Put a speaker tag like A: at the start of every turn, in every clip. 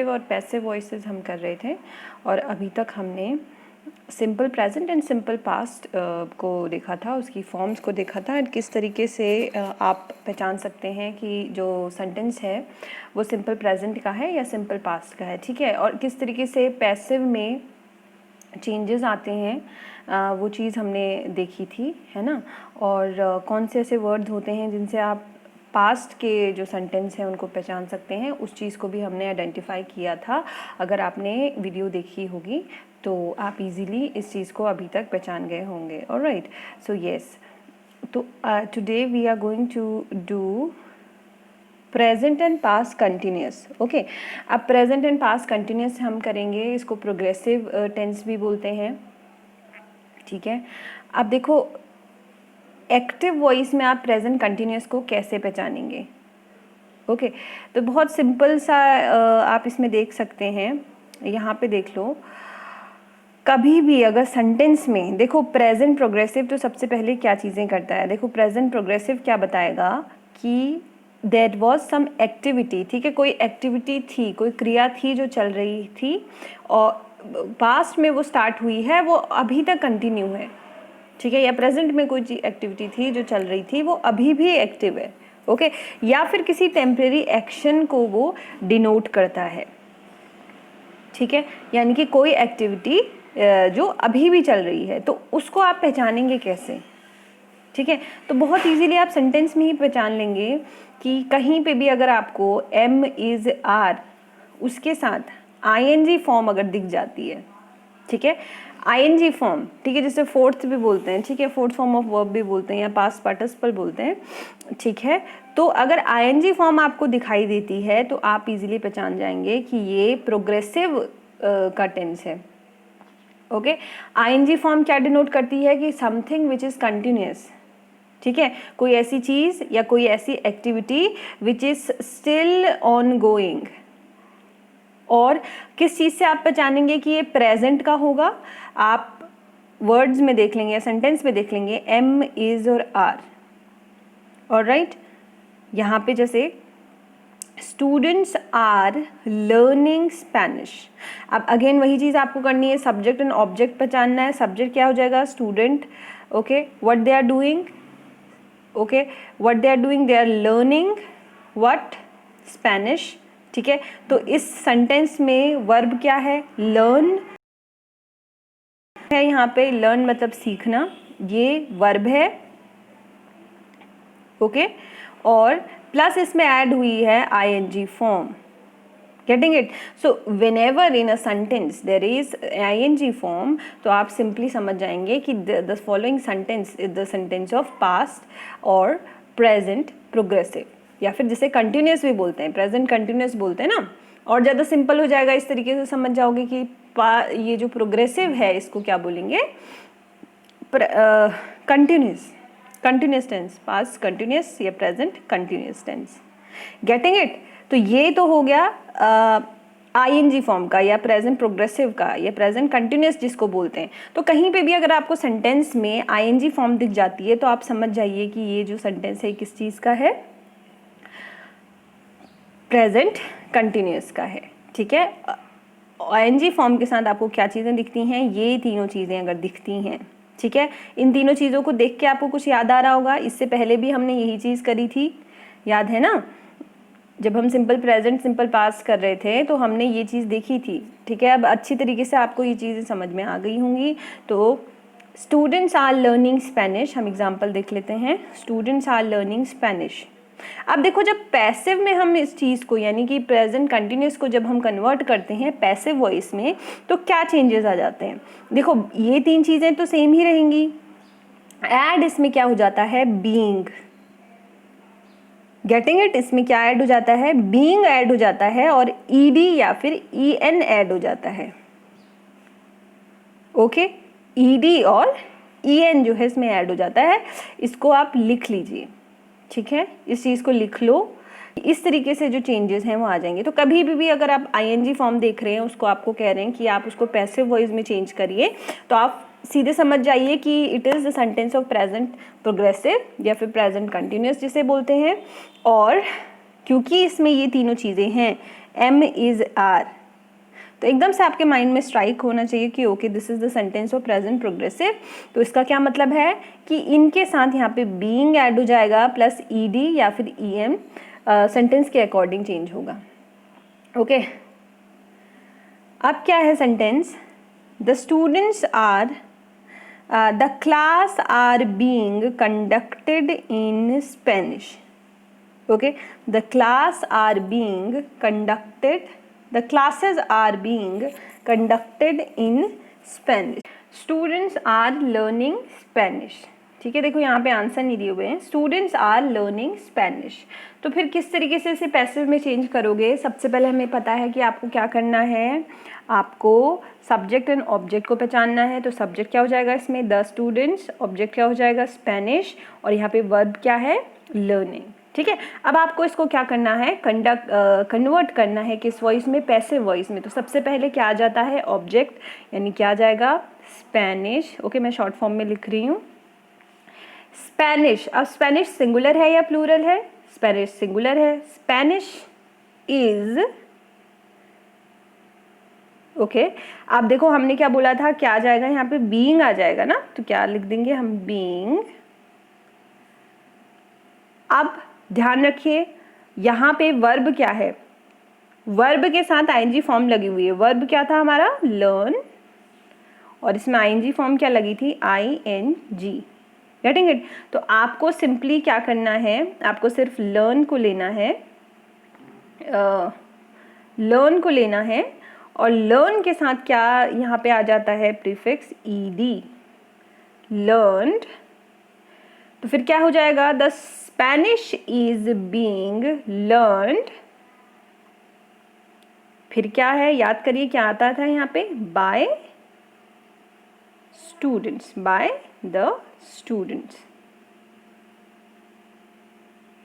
A: और passive voices हम कर रहे थे और अभी तक हमने simple present and simple past को देखा था, उसकी फॉर्म्स को देखा था, एंड किस तरीके से आप पहचान सकते हैं कि जो सेंटेंस है वो सिंपल प्रेजेंट का है या सिंपल पास्ट का है, ठीक है। और किस तरीके से पैसिव में चेंजेस आते हैं वो चीज़ हमने देखी थी, है ना। और कौन से ऐसे वर्ड्स होते हैं जिनसे आप पास्ट के जो सेंटेंस हैं उनको पहचान सकते हैं, उस चीज़ को भी हमने आइडेंटिफाई किया था। अगर आपने वीडियो देखी होगी तो आप इजीली इस चीज़ को अभी तक पहचान गए होंगे। ऑलराइट, सो यस, तो today we are going to do present and past continuous. Okay, अब प्रेजेंट एंड पास्ट कंटिन्यूस हम करेंगे, इसको प्रोग्रेसिव टेंस भी बोलते हैं, ठीक है। अब देखो, एक्टिव वॉइस में आप प्रेजेंट कंटिन्यूस को कैसे पहचानेंगे? ओके, तो बहुत सिंपल सा आप इसमें देख सकते हैं, यहाँ पे देख लो। कभी भी अगर सेंटेंस में देखो प्रेजेंट प्रोग्रेसिव, तो सबसे पहले क्या चीज़ें करता है, देखो प्रेजेंट प्रोग्रेसिव क्या बताएगा कि देयर वॉज सम एक्टिविटी, ठीक है, कोई एक्टिविटी थी, कोई क्रिया थी जो चल रही थी और पास्ट में वो स्टार्ट हुई है, वो अभी तक कंटिन्यू है, ठीक है। या प्रेजेंट में कोई एक्टिविटी थी जो चल रही थी, वो अभी भी एक्टिव है, ओके। या फिर किसी टेम्परेरी एक्शन को वो डिनोट करता है, ठीक है, यानी कि कोई एक्टिविटी जो अभी भी चल रही है, तो उसको आप पहचानेंगे कैसे, ठीक है। तो बहुत इजीली आप सेंटेंस में ही पहचान लेंगे कि कहीं पे भी अगर आपको एम इज़ आर उसके साथ आईएनजी फॉर्म अगर दिख जाती है, ठीक है, आईएनजी फॉर्म, ठीक है, जिसे फोर्थ भी बोलते हैं, ठीक है, फोर्थ फॉर्म ऑफ वर्ब भी बोलते हैं या पास्ट पार्टिसिपल बोलते हैं, ठीक है। तो अगर आईएनजी फॉर्म आपको दिखाई देती है तो आप इजीली पहचान जाएंगे कि ये प्रोग्रेसिव का टेंस है, ओके। आईएनजी फॉर्म क्या डिनोट करती है कि समथिंग विच इज़ कंटिन्यूस, ठीक है, कोई ऐसी चीज़ या कोई ऐसी activity which is still on going. और किस चीज़ से आप पहचानेंगे कि ये प्रेजेंट का होगा? आप वर्ड्स में देख लेंगे या सेंटेंस में देख लेंगे एम, इज़ और आर, ऑलराइट। यहाँ पे जैसे स्टूडेंट्स आर लर्निंग स्पेनिश, अब अगेन वही चीज़ आपको करनी है, सब्जेक्ट एंड ऑब्जेक्ट पहचानना है। सब्जेक्ट क्या हो जाएगा? Student, okay, what they are doing, okay, what they are doing, they are learning what? Spanish, ठीक है। तो इस सेंटेंस में वर्ब क्या है? लर्न है, यहाँ पे लर्न मतलब सीखना, ये वर्ब है, ओके। और प्लस इसमें ऐड हुई है ING form, getting it? So whenever in a sentence there is ING form, तो आप सिंपली समझ जाएंगे कि the following sentence is the sentence of past और प्रेजेंट प्रोग्रेसिव, या फिर जिसे कंटिन्यूस भी बोलते हैं, प्रेजेंट कंटिन्यूस बोलते हैं ना। और ज़्यादा सिंपल हो जाएगा, इस तरीके से समझ जाओगे कि ये जो प्रोग्रेसिव है इसको क्या बोलेंगे? Continuous, continuous tense, past continuous या present continuous tense, getting it? तो ये तो हो गया आईएनजी फॉर्म का या प्रेजेंट प्रोग्रेसिव का या प्रेजेंट कंटिन्यूस जिसको बोलते हैं। तो कहीं पे भी अगर आपको सेंटेंस में आईएनजी फॉर्म दिख जाती है तो आप समझ जाइए कि ये जो सेंटेंस है किस चीज़ का है? प्रेजेंट कंटिन्यूस का है, ठीक है। आईएनजी फॉर्म के साथ आपको क्या चीज़ें दिखती हैं? ये तीनों चीज़ें अगर दिखती हैं, ठीक है, इन तीनों चीज़ों को देख के आपको कुछ याद आ रहा होगा, इससे पहले भी हमने यही चीज़ करी थी, याद है ना? जब हम सिंपल प्रेजेंट सिंपल पास्ट कर रहे थे तो हमने ये चीज़ देखी थी, ठीक है। अब अच्छी तरीके से आपको ये चीज़ें समझ में आ गई होंगी। तो स्टूडेंट्स आर लर्निंग स्पेनिश, हम एग्जाम्पल देख लेते हैं, स्टूडेंट्स आर लर्निंग स्पेनिश। अब देखो, जब पैसिव में हम इस चीज़ को यानी कि प्रेजेंट कंटिन्यूस को जब हम कन्वर्ट करते हैं पैसिव वॉइस में, तो क्या चेंजेस आ जाते हैं? देखो, ये तीन चीज़ें तो सेम ही रहेंगी, ऐड इसमें क्या हो जाता है? Being, getting it? इसमें क्या ऐड हो जाता है? बीइंग ऐड हो जाता है और ईडी या फिर ईएन ऐड हो जाता है, ओके। ईडी और ईएन जो है इसमें ऐड हो जाता है, इसको आप लिख लीजिए, ठीक है, इस चीज़ को लिख लो। इस तरीके से जो चेंजेस हैं वो आ जाएंगे। तो कभी भी अगर आप आईएनजी फॉर्म देख रहे हैं, उसको आपको कह रहे हैं कि आप उसको पैसिव वॉइस में चेंज करिए, तो आप सीधे समझ जाइए कि it is the sentence of present progressive या फिर प्रेजेंट कंटिन्यूस जिसे बोलते हैं। और क्योंकि इसमें ये तीनों चीज़ें हैं, M is are। तो एकदम से आपके माइंड में स्ट्राइक होना चाहिए कि okay this is the sentence of present progressive. तो इसका क्या मतलब है कि इनके साथ यहाँ पे बीइंग ऐड हो जाएगा प्लस ईडी या फिर ईएम सेंटेंस के अकॉर्डिंग चेंज होगा। ओके अब क्या है sentence, the students are the class are being conducted in Spanish. Okay the class are being conducted, the classes are being conducted in Spanish, students are learning Spanish। ठीक है, देखो यहाँ पे answer नहीं दिए हुए हैं, स्टूडेंट्स आर लर्निंग स्पेनिश। तो फिर किस तरीके से इसे पैसिव में चेंज करोगे, सबसे पहले हमें पता है कि आपको क्या करना है, आपको सब्जेक्ट एंड ऑब्जेक्ट को पहचानना है। तो सब्जेक्ट क्या हो जाएगा इसमें, द स्टूडेंट्स, ऑब्जेक्ट क्या हो जाएगा स्पेनिश, और यहाँ पे वर्ब क्या है, लर्निंग। ठीक है, अब आपको इसको क्या करना है, कन्वर्ट करना है किस वॉइस में, पैसिव वॉइस में। तो सबसे पहले क्या आ जाता है, ऑब्जेक्ट, यानी क्या आ जाएगा, स्पेनिश। ओके मैं शॉर्ट फॉर्म में लिख रही हूँ स्पेनिश। अब स्पेनिश सिंगुलर है या प्लूरल है, स्पेनिश सिंगुलर है। स्पेनिश इज, ओके अब देखो हमने क्या बोला था, क्या आ जाएगा यहाँ पे, बीइंग आ जाएगा ना, तो क्या लिख देंगे हम, बीइंग। अब ध्यान रखिए यहाँ पे वर्ब क्या है, वर्ब के साथ आईएनजी फॉर्म लगी हुई है। वर्ब क्या था हमारा, लर्न, और इसमें आईएनजी फॉर्म क्या लगी थी, आईएनजी। Getting it. तो आपको सिंपली क्या करना है, आपको सिर्फ लर्न को लेना है, लर्न को लेना है, और लर्न के साथ क्या यहाँ पे आ जाता है, प्रीफिक्स ईडी, लर्नड। तो फिर क्या हो जाएगा, the Spanish is being learned. फिर क्या है, याद करिए क्या आता था यहाँ पे, by students, by the students.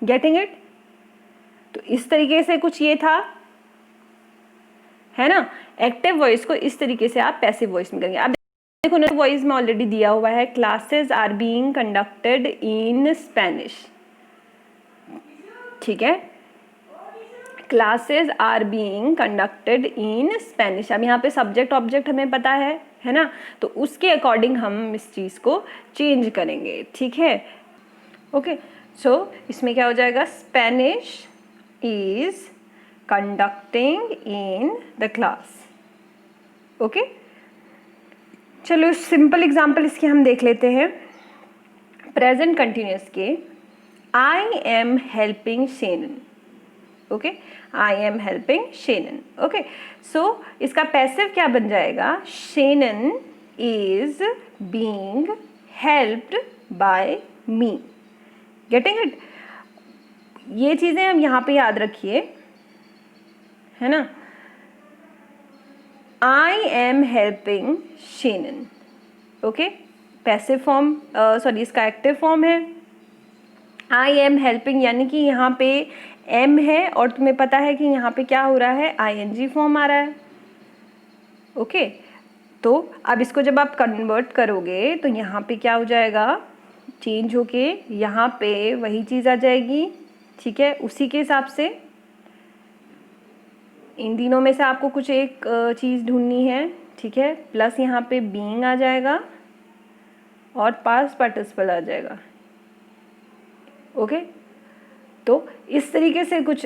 A: Getting it. तो इस तरीके से कुछ ये था, है ना। एक्टिव वॉइस को इस तरीके से आप पैसिव वॉइस में करेंगे। अब देखो ना, वॉइस में ऑलरेडी दिया हुआ है, classes are being conducted in Spanish. ठीक है, classes are being conducted in Spanish. अब यहाँ पे सब्जेक्ट ऑब्जेक्ट हमें पता है ना, तो उसके अकॉर्डिंग हम इस चीज़ को चेंज करेंगे। ठीक है, ओके सो इसमें क्या हो जाएगा, Spanish is conducting in the class. Okay चलो सिंपल एग्जाम्पल इसके हम देख लेते हैं। प्रेजेंट कंटिन्यूअस के, आई am helping Shannon. Okay I am helping Shannon. Okay so इसका पैसिव क्या बन जाएगा, Shannon is being helped bye me. Getting it. ये चीज़ें हम यहाँ पे याद रखिए, है ना। आई am helping Shannon. Okay passive form, sorry इसका एक्टिव फॉर्म है। आई एम हेल्पिंग यानी कि यहाँ पे एम है, और तुम्हें पता है कि यहाँ पे क्या हो रहा है, आईएनजी फॉर्म आ रहा है। ओके तो अब इसको जब आप कन्वर्ट करोगे तो यहाँ पे क्या हो जाएगा, चेंज होके यहाँ पे वही चीज़ आ जाएगी। ठीक है, उसी के हिसाब से इन तीनों में से आपको कुछ एक चीज़ ढूंढनी है। ठीक है, प्लस यहाँ पे बीइंग आ जाएगा और पास्ट पार्टिसिपल आ जाएगा। ओके तो इस तरीके से कुछ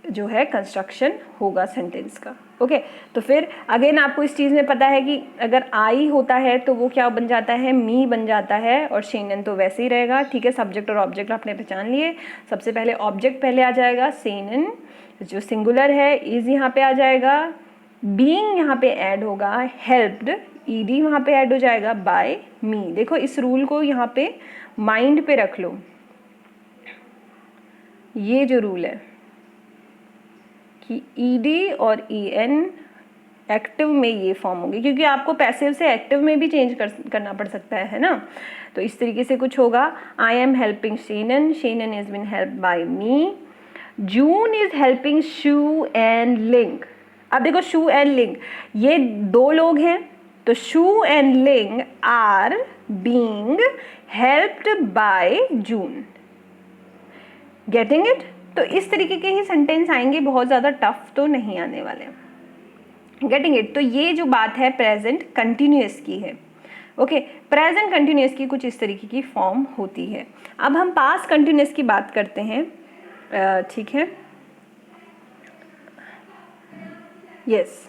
A: जो है कंस्ट्रक्शन होगा सेंटेंस का। ओके तो फिर अगेन आपको इस चीज़ में पता है कि अगर आई होता है तो वो क्या बन जाता है, मी बन जाता है, और शेनन तो वैसे ही रहेगा। ठीक है, सब्जेक्ट और ऑब्जेक्ट आपने पहचान लिए। सबसे पहले ऑब्जेक्ट पहले आ जाएगा, शेनन जो सिंगुलर है, इज यहाँ पे आ जाएगा, बीइंग यहाँ पे ऐड होगा, हेल्प्ड ईडी वहाँ पे ऐड हो जाएगा, बाय मी। देखो इस रूल को यहाँ पे माइंड पे रख लो, ये जो रूल है कि ईडी और ईएन एक्टिव में ये फॉर्म होगी, क्योंकि आपको पैसिव से एक्टिव में भी चेंज करना पड़ सकता है ना। तो इस तरीके से कुछ होगा, I am helping Shannon, Shannon is been help by me, June is helping Shu and Ling. अब देखो शू एंड लिंग ये दो लोग हैं, तो Shu and Ling are being helped by June. Getting it. तो इस तरीके के ही सेंटेंस आएंगे, बहुत ज़्यादा टफ तो नहीं आने वाले। Getting it? तो ये जो बात है प्रेजेंट कंटिन्यूअस की है। ओके, प्रेजेंट कंटिन्यूअस की कुछ इस तरीके की फॉर्म होती है। अब हम पास्ट कंटिन्यूअस की बात करते हैं, ठीक है। यस,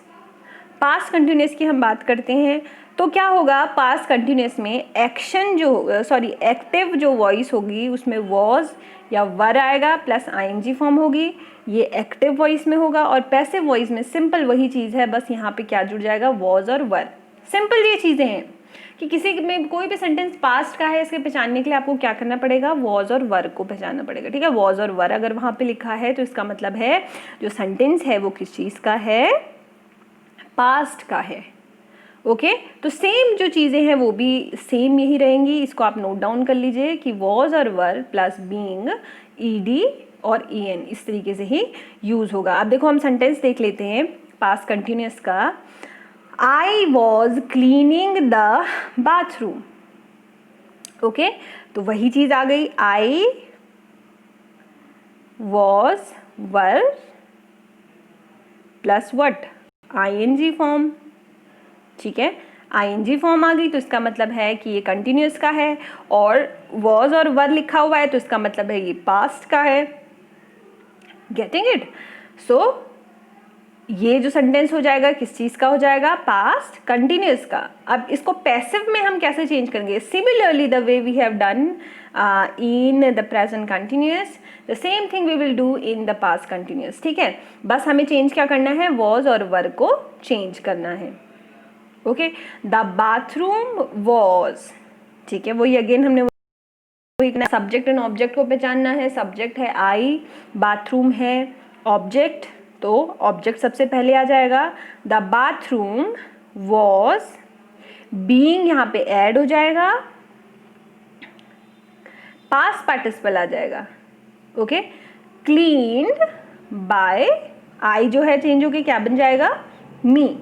A: पास्ट कंटिन्यूअस की हम बात करते हैं तो क्या होगा पास्ट कंटिन्यूअस में, एक्शन जो एक्टिव जो वॉइस होगी उसमें वॉज या वर आएगा प्लस आईएनजी फॉर्म होगी, ये एक्टिव वॉइस में होगा। और पैसिव वॉइस में सिंपल वही चीज़ है, बस यहाँ पे क्या जुड़ जाएगा, वॉज और वर। सिंपल ये चीज़ें हैं कि किसी में कोई भी सेंटेंस पास्ट का है, इसके पहचानने के लिए आपको क्या करना पड़ेगा, वॉज और वर को पहचानना पड़ेगा, ठीक है। वॉज और वर अगर वहाँ पे लिखा है तो इसका मतलब है जो सेंटेंस है वो किस चीज़ का है, पास्ट का है। ओके, तो सेम जो चीज़ें हैं वो भी सेम यही रहेंगी। इसको आप नोट डाउन कर लीजिए कि वॉज और वर प्लस बीइंग, ईडी और ईएन इस तरीके से ही यूज़ होगा। अब देखो हम सेंटेंस देख लेते हैं पास्ट कंटिन्यूअस का। I was cleaning the bathroom. Okay, तो वही चीज़ आ गई, I was were plus what, ING form, ठीक है। आईएनजी फॉर्म आ गई तो इसका मतलब है कि ये कंटिन्यूअस का है, और वॉज और वर लिखा हुआ है तो इसका मतलब है ये पास्ट का है। Getting it? सो ये जो सेंटेंस हो जाएगा किस चीज़ का हो जाएगा, पास्ट कंटिन्यूअस का। अब इसको पैसिव में हम कैसे चेंज करेंगे, similarly the way we have done in the present continuous, the same thing we will do in the past continuous, ठीक है। बस हमें चेंज क्या करना है, वॉज और वर को चेंज करना है। ओके, द बाथरूम वॉज, ठीक है, वही अगेन हमने सब्जेक्ट एंड ऑब्जेक्ट को पहचानना है। सब्जेक्ट है आई, बाथरूम है ऑब्जेक्ट, तो ऑब्जेक्ट सबसे पहले आ जाएगा। द बाथरूम वॉज, बीइंग यहाँ पे ऐड हो जाएगा, पास्ट पार्टिसिपल आ जाएगा। ओके, क्लीन्ड बाय, आई जो है चेंज होके क्या बन जाएगा, मी।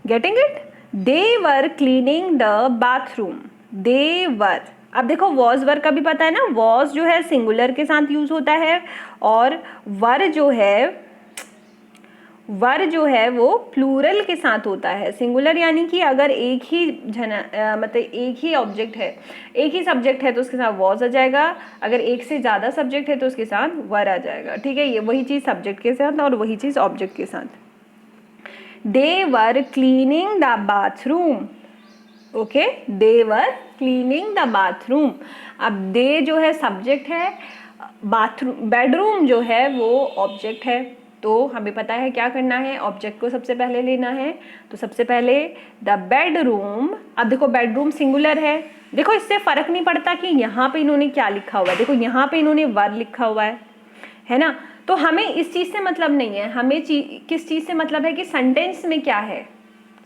A: Getting it? They were cleaning the bathroom, they were. अब देखो वॉज वर का भी पता है ना, वॉज जो है सिंगुलर के साथ यूज होता है, और वर जो है वो प्लूरल के साथ होता है। सिंगुलर यानी कि अगर एक ही मतलब एक ही ऑब्जेक्ट है, एक ही सब्जेक्ट है तो उसके साथ वॉज आ जाएगा, अगर एक से ज़्यादा सब्जेक्ट है तो उसके साथ वर आ जाएगा, ठीक है। ये वही चीज़ सब्जेक्ट के साथ और वही चीज़ ऑब्जेक्ट के साथ। They were cleaning the bathroom. Okay, they were cleaning the bathroom. अब they जो है सब्जेक्ट है, बाथरूम बेडरूम जो है वो ऑब्जेक्ट है, तो हमें पता है क्या करना है, ऑब्जेक्ट को सबसे पहले लेना है। तो सबसे पहले द बेडरूम, अब देखो बेडरूम सिंगुलर है, देखो इससे फर्क नहीं पड़ता कि यहाँ पे इन्होंने क्या लिखा हुआ है, देखो यहाँ पे इन्होंने वर लिखा हुआ है ना। तो हमें इस चीज़ से मतलब नहीं है, हमें किस चीज़ से मतलब है कि सेंटेंस में क्या है,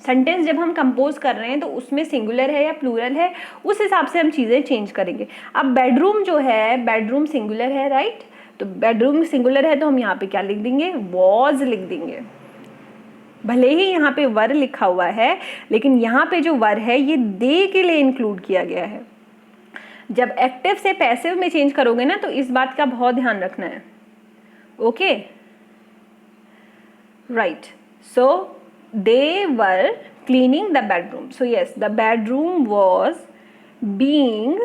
A: सेंटेंस जब हम कंपोज कर रहे हैं तो उसमें सिंगुलर है या प्लूरल है, उस हिसाब से हम चीज़ें चेंज करेंगे। अब बेडरूम जो है, बेडरूम सिंगुलर है, राइट, तो बेडरूम सिंगुलर है तो हम यहाँ पे क्या लिख देंगे, वॉज लिख देंगे। भले ही यहाँ पे वर लिखा हुआ है, लेकिन यहाँ पे जो वर है ये दे के लिए इंक्लूड किया गया है। जब एक्टिव से पैसिव में चेंज करोगे ना तो इस बात का बहुत ध्यान रखना है। Okay, right, so they were cleaning the bedroom. So yes, the bedroom was being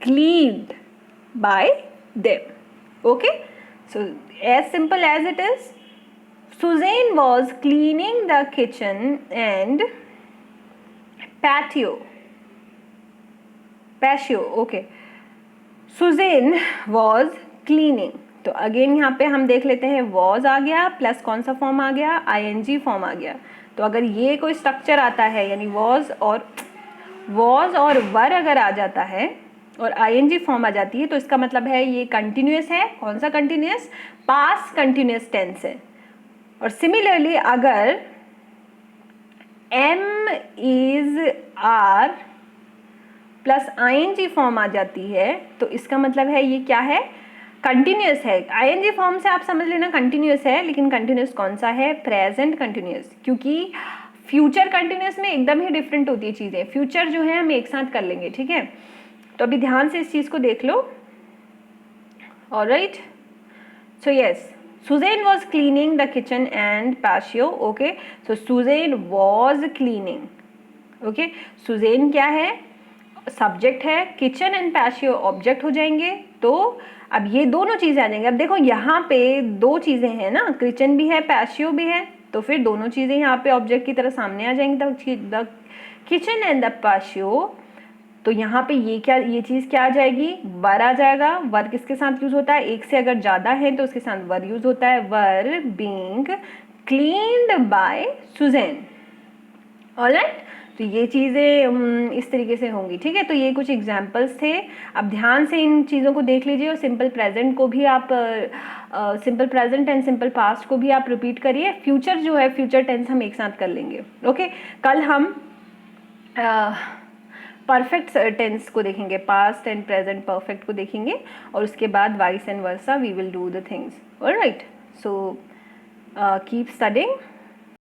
A: cleaned by them. Okay, so as simple as it is. Suzanne was cleaning the kitchen and patio. Okay, Suzanne was cleaning. तो again यहाँ पे हम देख लेते हैं, was आ गया plus कौन सा फॉर्म आ गया, आईएनजी फॉर्म आ गया। तो अगर ये कोई स्ट्रक्चर आता है, यानी वॉज और वर अगर आ जाता है और आईएनजी फॉर्म आ जाती है, तो इसका मतलब है ये कंटिन्यूअस है। कौन सा कंटिन्यूअस, पास्ट कंटिन्यूअस टेंस है। और सिमिलरली अगर am is are plus ING form आ जाती है तो इसका मतलब है ये क्या है, कंटिन्यूअस है। आईएनजी फॉर्म से आप समझ लेना कंटिन्यूअस है, लेकिन कंटिन्यूअस कौन सा है, प्रेजेंट कंटिन्यूअस, क्योंकि फ्यूचर कंटिन्यूअस में एकदम ही डिफरेंट होती है चीज़ें। फ्यूचर जो है हम एक साथ कर लेंगे, ठीक है। तो अभी ध्यान से इस चीज़ को देख लो। Alright. So yes, Suzanne was cleaning the kitchen and patio. Okay. So Suzanne was cleaning. Okay. Suzanne क्या है? सब्जेक्ट है, किचन एंड पैशियो ऑब्जेक्ट हो जाएंगे। तो अब ये दोनों चीजें आ जाएंगी। अब देखो यहाँ पे दो चीजें हैं ना, किचन भी है पैशियो भी है, तो फिर दोनों चीजें यहाँ पे ऑब्जेक्ट की तरह सामने आ जाएंगी। The kitchen and the patio. तो यहाँ पे ये चीज क्या आ जाएगी? वर आ जाएगा। वर किसके साथ यूज होता है? एक से अगर ज्यादा है तो उसके साथ वर यूज होता है। Were being cleaned by Susan. Alright. तो ये चीज़ें इस तरीके से होंगी। ठीक है, तो ये कुछ एग्जाम्पल्स थे। अब ध्यान से इन चीज़ों को देख लीजिए और सिंपल प्रेजेंट को भी आप simple present and simple past को भी आप रिपीट करिए। फ्यूचर जो है, फ्यूचर टेंस हम एक साथ कर लेंगे। ओके, कल हम परफेक्ट टेंस को देखेंगे, पास्ट एंड प्रेजेंट परफेक्ट को देखेंगे, और उसके बाद vice and versa we will do the things. Alright, so keep studying.